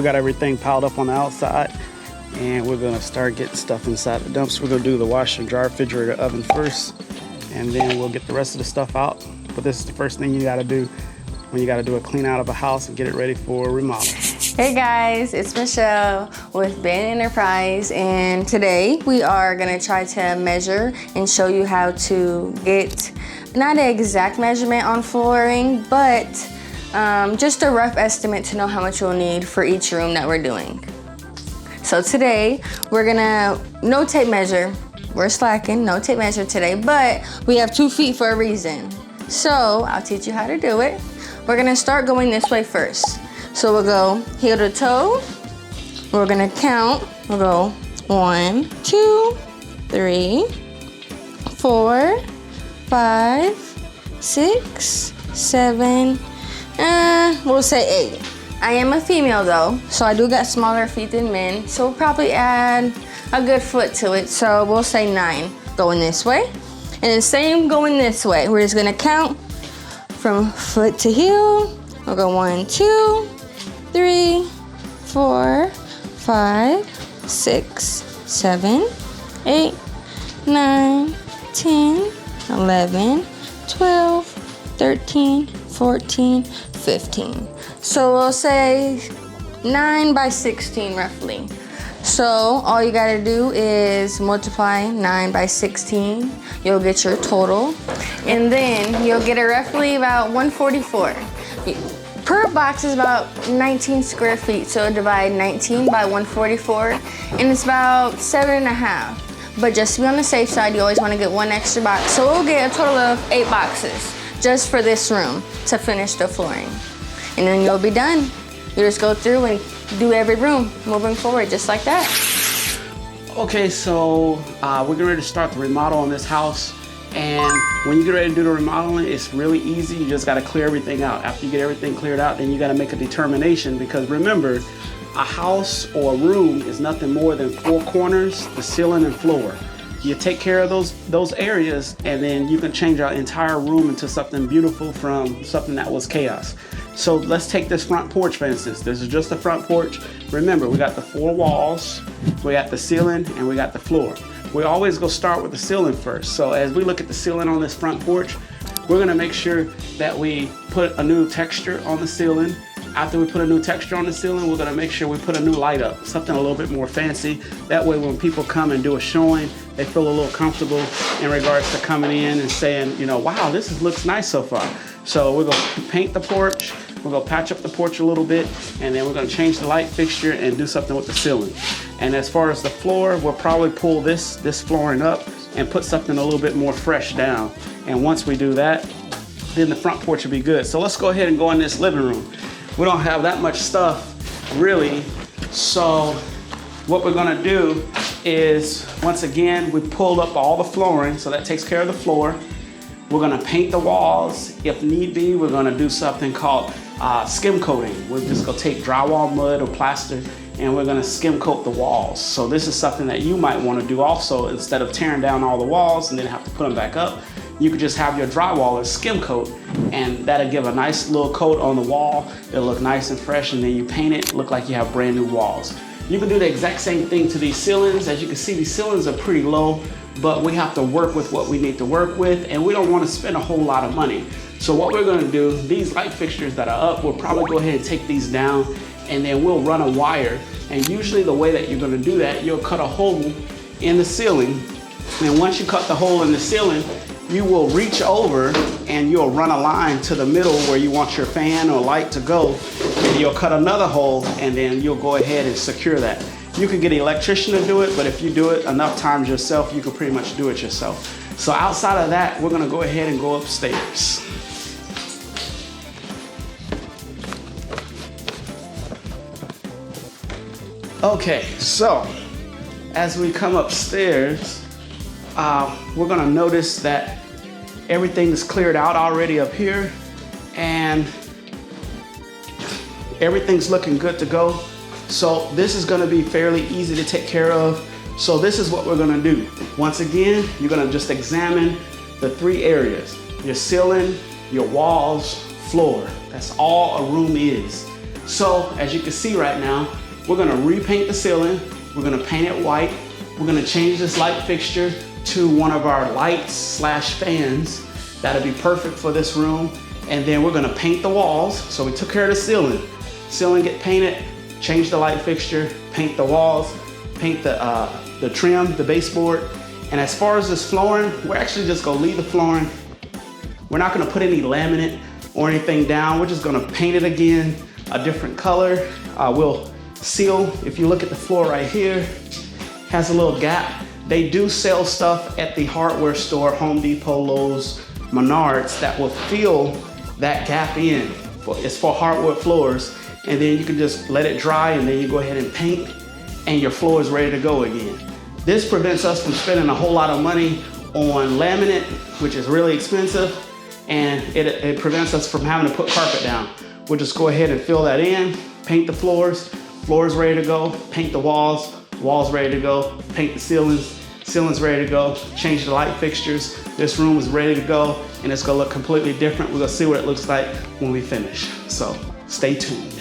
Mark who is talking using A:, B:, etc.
A: got everything piled up on the outside, and we're gonna start getting stuff inside the dumps. We're gonna do the washer and dryer, refrigerator, oven first, and then we'll get the rest of the stuff out. But this is the first thing you gotta do when you gotta do a clean out of a house and get it ready for a remodel.
B: Hey guys, it's Michelle with Ben Enterprise, and today we are gonna try to measure and show you how to get not an exact measurement on flooring, but just a rough estimate to know how much you'll need for each room that we're doing. So today we're gonna no tape measure. We're slacking, no tape measure today, but we have 2 feet for a reason. So I'll teach you how to do it. We're gonna start going this way first. So we'll go heel to toe. We're gonna count. We'll go 1, 2, 3, 4, 5, 6, 7, we'll say 8. I am a female though, so I do got smaller feet than men, so we'll probably add a good foot to it, so we'll say 9 going this way. And then same going this way. We're just gonna count from foot to heel. We'll go 1, 2, 3, 4, 5, 6, 7, 8, 9, 10, 11, 12, 13, 14, 15. So we'll say 9 by 16 roughly. So all you gotta do is multiply 9 by 16. You'll get your total. And then you'll get it roughly about 144. Per box is about 19 square feet. So divide 19 by 144, and it's about 7.5. But just to be on the safe side, you always wanna get 1 extra box. So we'll get a total of 8 boxes just for this room to finish the flooring. And then you'll be done. You just go through and do every room moving forward, just like that.
A: Okay, so we're getting ready to start the remodel on this house. And when you get ready to do the remodeling, it's really easy. You just gotta clear everything out. After you get everything cleared out, then you gotta make a determination, because remember, a house or a room is nothing more than 4 corners, the ceiling and floor. You take care of those areas, and then you can change our entire room into something beautiful from something that was chaos. So let's take this front porch, for instance. This is just the front porch. Remember, we got the 4 walls, we got the ceiling, and we got the floor. We always go start with the ceiling first. So as we look at the ceiling on this front porch, we're gonna make sure that we put a new texture on the ceiling. After we put a new texture on the ceiling, we're gonna make sure we put a new light up, something a little bit more fancy. That way when people come and do a showing, they feel a little comfortable in regards to coming in and saying, you know, wow, this looks nice so far. So we're gonna paint the porch, we're gonna patch up the porch a little bit, and then we're gonna change the light fixture and do something with the ceiling. And as far as the floor, we'll probably pull this flooring up and put something a little bit more fresh down. And once we do that, then the front porch will be good. So let's go ahead and go in this living room. We don't have that much stuff, really. So what we're gonna do is, once again, we pulled up all the flooring, so that takes care of the floor. We're gonna paint the walls. If need be, we're gonna do something called skim coating. We're just gonna take drywall, mud, or plaster, and we're gonna skim coat the walls. So this is something that you might wanna do also. Instead of tearing down all the walls and then have to put them back up, you could just have your drywall skim coat, and that'll give a nice little coat on the wall. It'll look nice and fresh, and then you paint it, look like you have brand new walls. You can do the exact same thing to these ceilings. As you can see, these ceilings are pretty low, but we have to work with what we need to work with, and we don't want to spend a whole lot of money. So what we're gonna do, these light fixtures that are up, we'll probably go ahead and take these down, and then we'll run a wire. And usually the way that you're gonna do that, you'll cut a hole in the ceiling, and once you cut the hole in the ceiling, you will reach over and you'll run a line to the middle where you want your fan or light to go, and you'll cut another hole, and then you'll go ahead and secure that. You can get an electrician to do it, but if you do it enough times yourself, you can pretty much do it yourself. So outside of that, we're gonna go ahead and go upstairs. Okay, so as we come upstairs, we're gonna notice that everything is cleared out already up here, and everything's looking good to go. So this is gonna be fairly easy to take care of. So this is what we're gonna do. Once again, you're gonna just examine the 3 areas: your ceiling, your walls, floor. That's all a room is. So as you can see right now, we're gonna repaint the ceiling. We're gonna paint it white. We're gonna change this light fixture to one of our lights / fans. That'll be perfect for this room. And then we're gonna paint the walls. So we took care of the ceiling. Ceiling get painted, change the light fixture, paint the walls, paint the trim, the baseboard. And as far as this flooring, we're actually just gonna leave the flooring. We're not gonna put any laminate or anything down. We're just gonna paint it again, a different color. We'll seal, if you look at the floor right here, has a little gap. They do sell stuff at the hardware store, Home Depot, Lowe's, Menards, that will fill that gap in. It's for hardwood floors. And then you can just let it dry and then you go ahead and paint and your floor is ready to go again. This prevents us from spending a whole lot of money on laminate, which is really expensive, and it prevents us from having to put carpet down. We'll just go ahead and fill that in, paint the floors, floors ready to go, paint the walls, walls ready to go, paint the ceilings, ceilings ready to go, change the light fixtures. This room is ready to go and it's gonna look completely different. We're gonna see what it looks like when we finish. So stay tuned.